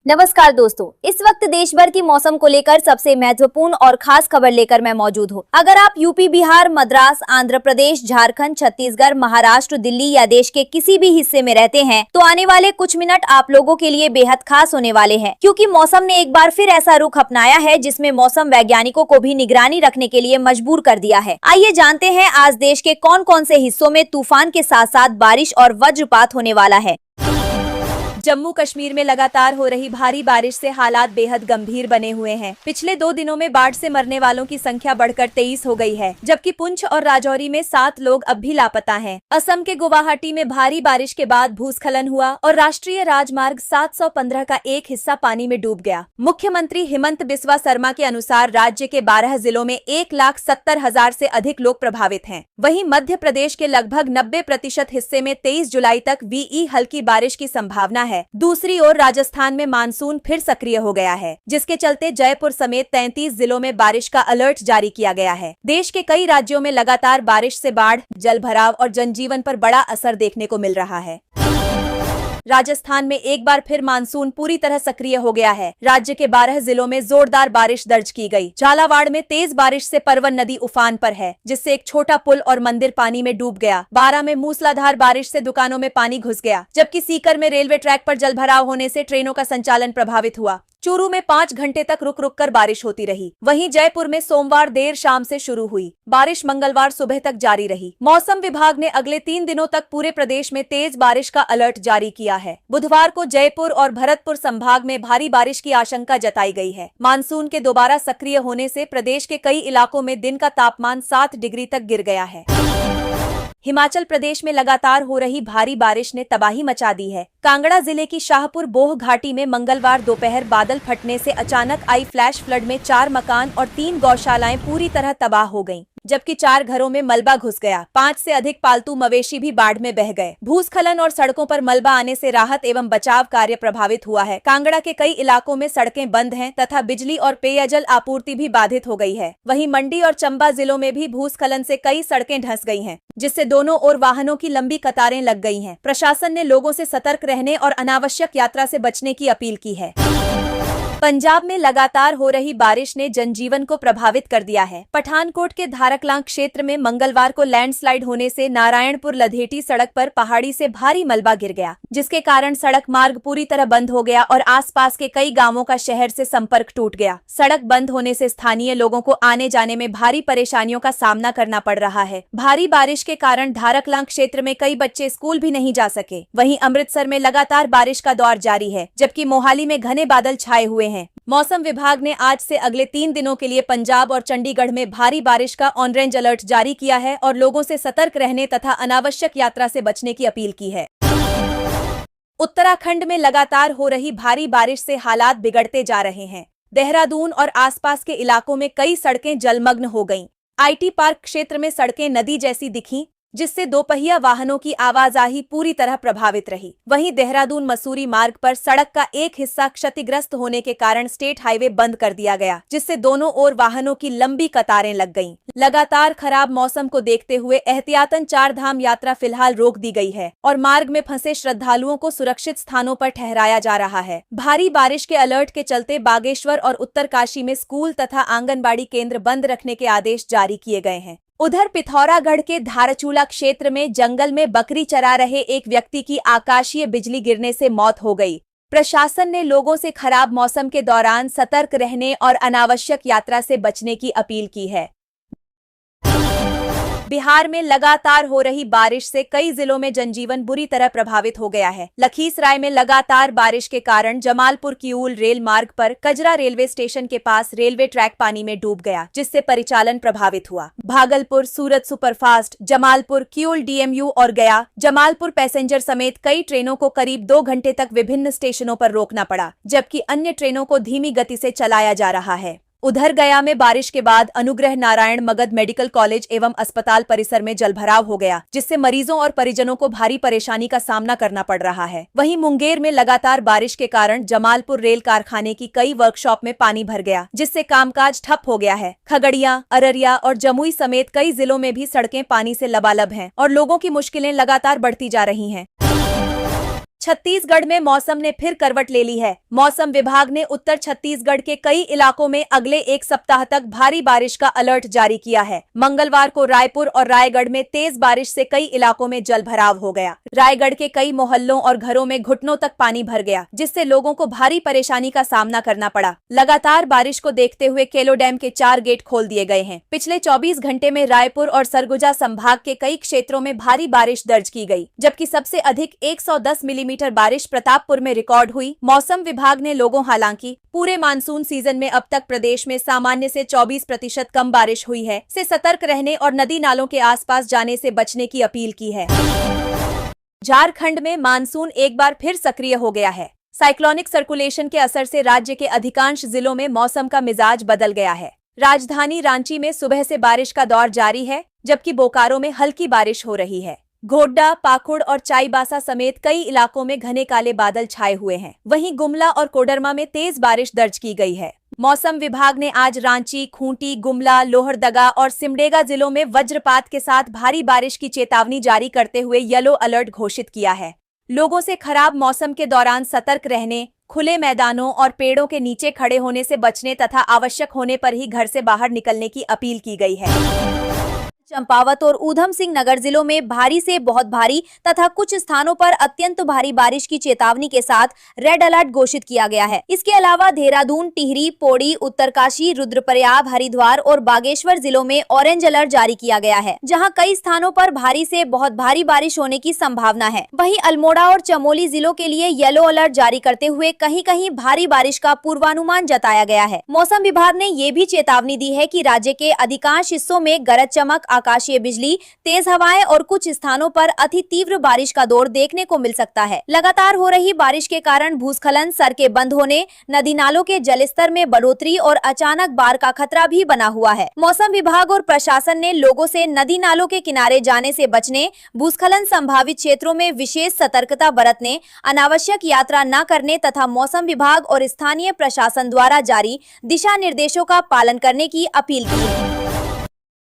नमस्कार दोस्तों, इस वक्त देश भर की मौसम को लेकर सबसे महत्वपूर्ण और खास खबर लेकर मैं मौजूद हूँ। अगर आप यूपी, बिहार, मद्रास, आंध्र प्रदेश, झारखंड, छत्तीसगढ़, महाराष्ट्र, दिल्ली या देश के किसी भी हिस्से में रहते हैं तो आने वाले कुछ मिनट आप लोगों के लिए बेहद खास होने वाले हैं, क्योंकि मौसम ने एक बार फिर ऐसा रुख अपनाया है जिसमें मौसम वैज्ञानिकों को भी निगरानी रखने के लिए मजबूर कर दिया है। आइए जानते हैं आज देश के कौन कौन से हिस्सों में तूफान के साथ साथ बारिश और वज्रपात होने वाला है। जम्मू कश्मीर में लगातार हो रही भारी बारिश से हालात बेहद गंभीर बने हुए हैं। पिछले 2 दिनों में बाढ़ से मरने वालों की संख्या बढ़कर 23 हो गई है, जबकि पुंछ और राजौरी में 7 लोग अब भी लापता हैं। असम के गुवाहाटी में भारी बारिश के बाद भूस्खलन हुआ और राष्ट्रीय राजमार्ग 715 का एक हिस्सा पानी में डूब गया। मुख्यमंत्री हिमंत बिस्वा शर्मा के अनुसार राज्य के 12 जिलों में 1,70,000 से अधिक लोग प्रभावित हैं। वहीं मध्य प्रदेश के लगभग 90% हिस्से में 23 जुलाई तक VE हल्की बारिश की संभावना है। दूसरी ओर राजस्थान में मानसून फिर सक्रिय हो गया है, जिसके चलते जयपुर समेत 33 जिलों में बारिश का अलर्ट जारी किया गया है। देश के कई राज्यों में लगातार बारिश से बाढ़, जलभराव और जनजीवन पर बड़ा असर देखने को मिल रहा है। राजस्थान में एक बार फिर मानसून पूरी तरह सक्रिय हो गया है। राज्य के 12 जिलों में जोरदार बारिश दर्ज की गई। झालावाड़ में तेज बारिश से परवन नदी उफान पर है, जिससे एक छोटा पुल और मंदिर पानी में डूब गया। बारां में मूसलाधार बारिश से दुकानों में पानी घुस गया, जबकि सीकर में रेलवे ट्रैक पर जलभराव होने से ट्रेनों का संचालन प्रभावित हुआ। चूरू में 5 घंटे तक रुक रुक कर बारिश होती रही। वहीं जयपुर में सोमवार देर शाम से शुरू हुई बारिश मंगलवार सुबह तक जारी रही। मौसम विभाग ने अगले 3 दिनों तक पूरे प्रदेश में तेज बारिश का अलर्ट जारी किया है। बुधवार को जयपुर और भरतपुर संभाग में भारी बारिश की आशंका जताई गई है। मानसून के दोबारा सक्रिय होने से प्रदेश के कई इलाकों में दिन का तापमान 7 डिग्री तक गिर गया है। हिमाचल प्रदेश में लगातार हो रही भारी बारिश ने तबाही मचा दी है। कांगड़ा जिले की शाहपुर बोह घाटी में मंगलवार दोपहर बादल फटने से अचानक आई फ्लैश फ्लड में 4 मकान और 3 गौशालाएं पूरी तरह तबाह हो गईं, जबकि 4 घरों में मलबा घुस गया। 5 से अधिक पालतू मवेशी भी बाढ़ में बह गए। भूस्खलन और सड़कों पर मलबा आने से राहत एवं बचाव कार्य प्रभावित हुआ है। कांगड़ा के कई इलाकों में सड़कें बंद हैं तथा बिजली और पेयजल आपूर्ति भी बाधित हो गई है। वहीं मंडी और चंबा जिलों में भी भूस्खलन से कई सड़कें धंस गई हैं, जिससे दोनों ओर वाहनों की लंबी कतारें लग गई हैं। प्रशासन ने लोगों से सतर्क रहने और अनावश्यक यात्रा से बचने की अपील की है। पंजाब में लगातार हो रही बारिश ने जनजीवन को प्रभावित कर दिया है। पठानकोट के धारकलां क्षेत्र में मंगलवार को लैंडस्लाइड होने से नारायणपुर लधेटी सड़क पर पहाड़ी से भारी मलबा गिर गया, जिसके कारण सड़क मार्ग पूरी तरह बंद हो गया और आसपास के कई गांवों का शहर से संपर्क टूट गया। सड़क बंद होने से स्थानीय लोगों को आने जाने में भारी परेशानियों का सामना करना पड़ रहा है। भारी बारिश के कारण धारकलां क्षेत्र में कई बच्चे स्कूल भी नहीं जा सके। वहीं अमृतसर में लगातार बारिश का दौर जारी है, जबकि मोहाली में घने बादल छाए हुए हैं। मौसम विभाग ने आज से अगले 3 दिनों के लिए पंजाब और चंडीगढ़ में भारी बारिश का ऑरेंज अलर्ट जारी किया है और लोगों से सतर्क रहने तथा अनावश्यक यात्रा से बचने की अपील की है। उत्तराखंड में लगातार हो रही भारी बारिश से हालात बिगड़ते जा रहे हैं। देहरादून और आसपास के इलाकों में कई सड़कें जलमग्न हो गईं। IT पार्क क्षेत्र में सड़कें नदी जैसी दिखीं, जिससे दोपहिया वाहनों की आवाजाही पूरी तरह प्रभावित रही। वहीं देहरादून मसूरी मार्ग पर सड़क का एक हिस्सा क्षतिग्रस्त होने के कारण स्टेट हाईवे बंद कर दिया गया, जिससे दोनों ओर वाहनों की लंबी कतारें लग गईं। लगातार खराब मौसम को देखते हुए एहतियातन 4 धाम यात्रा फिलहाल रोक दी गई है और मार्ग में फंसे श्रद्धालुओं को सुरक्षित स्थानों पर ठहराया जा रहा है। भारी बारिश के अलर्ट के चलते बागेश्वर और उत्तरकाशी में स्कूल तथा आंगनबाड़ी केंद्र बंद रखने के आदेश जारी किए गए हैं। उधर पिथौरागढ़ के धारचूला क्षेत्र में जंगल में बकरी चरा रहे एक व्यक्ति की आकाशीय बिजली गिरने से मौत हो गई। प्रशासन ने लोगों से खराब मौसम के दौरान सतर्क रहने और अनावश्यक यात्रा से बचने की अपील की है। बिहार में लगातार हो रही बारिश से कई जिलों में जनजीवन बुरी तरह प्रभावित हो गया है। लखीसराय में लगातार बारिश के कारण जमालपुर किऊल रेल मार्ग पर कजरा रेलवे स्टेशन के पास रेलवे ट्रैक पानी में डूब गया, जिससे परिचालन प्रभावित हुआ। भागलपुर, सूरत सुपरफास्ट, जमालपुर, किऊल DMU और गया जमालपुर पैसेंजर समेत कई ट्रेनों को करीब 2 घंटे तक विभिन्न स्टेशनों पर रोकना पड़ा, जबकि अन्य ट्रेनों को धीमी गति से चलाया जा रहा है। उधर गया में बारिश के बाद अनुग्रह नारायण मगध मेडिकल कॉलेज एवं अस्पताल परिसर में जलभराव हो गया, जिससे मरीजों और परिजनों को भारी परेशानी का सामना करना पड़ रहा है। वहीं मुंगेर में लगातार बारिश के कारण जमालपुर रेल कारखाने की कई वर्कशॉप में पानी भर गया, जिससे कामकाज ठप हो गया है। खगड़िया, अररिया और जमुई समेत कई जिलों में भी सड़कें पानी से लबालब हैं और लोगों की मुश्किलें लगातार बढ़ती जा रही हैं। छत्तीसगढ़ में मौसम ने फिर करवट ले ली है। मौसम विभाग ने उत्तर छत्तीसगढ़ के कई इलाकों में अगले एक सप्ताह तक भारी बारिश का अलर्ट जारी किया है। मंगलवार को रायपुर और रायगढ़ में तेज बारिश से कई इलाकों में जलभराव हो गया। रायगढ़ के कई मोहल्लों और घरों में घुटनों तक पानी भर गया, जिससे लोगों को भारी परेशानी का सामना करना पड़ा। लगातार बारिश को देखते हुए केलो डैम के 4 गेट खोल दिए गए हैं। पिछले 24 घंटे में रायपुर और सरगुजा संभाग के कई क्षेत्रों में भारी बारिश दर्ज की गई, जबकि सबसे अधिक 110 मिलीमीटर बारिश प्रतापपुर में रिकॉर्ड हुई। मौसम विभाग ने लोगों हालांकि पूरे मानसून सीजन में अब तक प्रदेश में सामान्य से 24% कम बारिश हुई है, से सतर्क रहने और नदी नालों के आसपास जाने से बचने की अपील की है। झारखंड में मानसून एक बार फिर सक्रिय हो गया है। साइक्लोनिक सर्कुलेशन के असर से राज्य के अधिकांश जिलों में मौसम का मिजाज बदल गया है। राजधानी रांची में सुबह से बारिश का दौर जारी है, जबकि बोकारो में हल्की बारिश हो रही है। घोड्डा, पाकुड़ और चाईबासा समेत कई इलाकों में घने काले बादल छाए हुए हैं। वहीं गुमला और कोडरमा में तेज बारिश दर्ज की गई है। मौसम विभाग ने आज रांची, खूंटी, गुमला, लोहरदगा और सिमडेगा जिलों में वज्रपात के साथ भारी बारिश की चेतावनी जारी करते हुए येलो अलर्ट घोषित किया है। लोगों से खराब मौसम के दौरान सतर्क रहने, खुले मैदानों और पेड़ों के नीचे खड़े होने से बचने तथा आवश्यक होने पर ही घर से बाहर निकलने की अपील की गई है। चंपावत और ऊधम सिंह नगर जिलों में भारी से बहुत भारी तथा कुछ स्थानों पर अत्यंत भारी बारिश की चेतावनी के साथ रेड अलर्ट घोषित किया गया है। इसके अलावा देहरादून, टिहरी, पौड़ी, उत्तरकाशी, रुद्रप्रयाग, हरिद्वार और बागेश्वर जिलों में ऑरेंज अलर्ट जारी किया गया है, जहां कई स्थानों पर भारी से बहुत भारी बारिश होने की संभावना है। वहीं अल्मोड़ा और चमोली जिलों के लिए येलो अलर्ट जारी करते हुए कहीं कहीं भारी बारिश का पूर्वानुमान जताया गया है। मौसम विभाग ने ये भी चेतावनी दी है कि राज्य के अधिकांश हिस्सों में गरज चमक, आकाशीय बिजली, तेज हवाएं और कुछ स्थानों पर अति तीव्र बारिश का दौर देखने को मिल सकता है। लगातार हो रही बारिश के कारण भूस्खलन, सड़कें बंद होने, नदी नालों के जलस्तर में बढ़ोतरी और अचानक बाढ़ का खतरा भी बना हुआ है। मौसम विभाग और प्रशासन ने लोगों से नदी नालों के किनारे जाने से बचने, भूस्खलन संभावित क्षेत्रों में विशेष सतर्कता बरतने, अनावश्यक यात्रा न करने तथा मौसम विभाग और स्थानीय प्रशासन द्वारा जारी दिशा निर्देशों का पालन करने की अपील की है।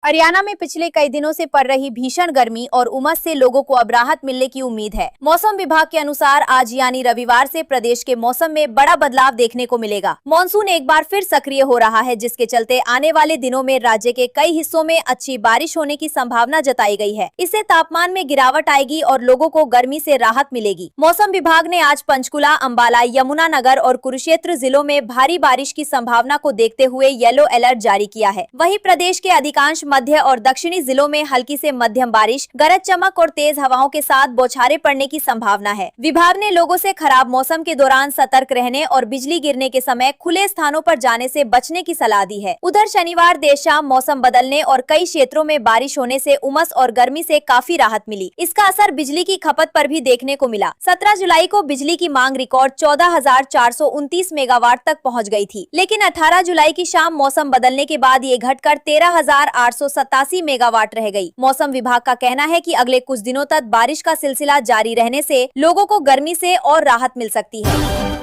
हरियाणा में पिछले कई दिनों से पड़ रही भीषण गर्मी और उमस से लोगों को अब राहत मिलने की उम्मीद है। मौसम विभाग के अनुसार आज यानी रविवार से प्रदेश के मौसम में बड़ा बदलाव देखने को मिलेगा। मॉनसून एक बार फिर सक्रिय हो रहा है, जिसके चलते आने वाले दिनों में राज्य के कई हिस्सों में अच्छी बारिश होने की संभावना जताई गई है। इससे तापमान में गिरावट आएगी और लोगों को गर्मी से राहत मिलेगी। मौसम विभाग ने आज पंचकुला, अंबाला, यमुनानगर और कुरुक्षेत्र जिलों में भारी बारिश की संभावना को देखते हुए येलो अलर्ट जारी किया है। वहीं प्रदेश के अधिकांश मध्य और दक्षिणी जिलों में हल्की से मध्यम बारिश, गरज चमक और तेज हवाओं के साथ बौछारें पड़ने की संभावना है। विभाग ने लोगों से खराब मौसम के दौरान सतर्क रहने और बिजली गिरने के समय खुले स्थानों पर जाने से बचने की सलाह दी है। उधर शनिवार देर शाम मौसम बदलने और कई क्षेत्रों में बारिश होने से उमस और गर्मी से काफी राहत मिली। इसका असर बिजली की खपत पर भी देखने को मिला। 17 जुलाई को बिजली की मांग रिकॉर्ड 14,429 मेगावाट तक पहुँच गयी थी, लेकिन 18 जुलाई की शाम मौसम बदलने के बाद ये घटकर 13,887 मेगावाट रह गई। मौसम विभाग का कहना है कि अगले कुछ दिनों तक बारिश का सिलसिला जारी रहने से लोगों को गर्मी से और राहत मिल सकती है।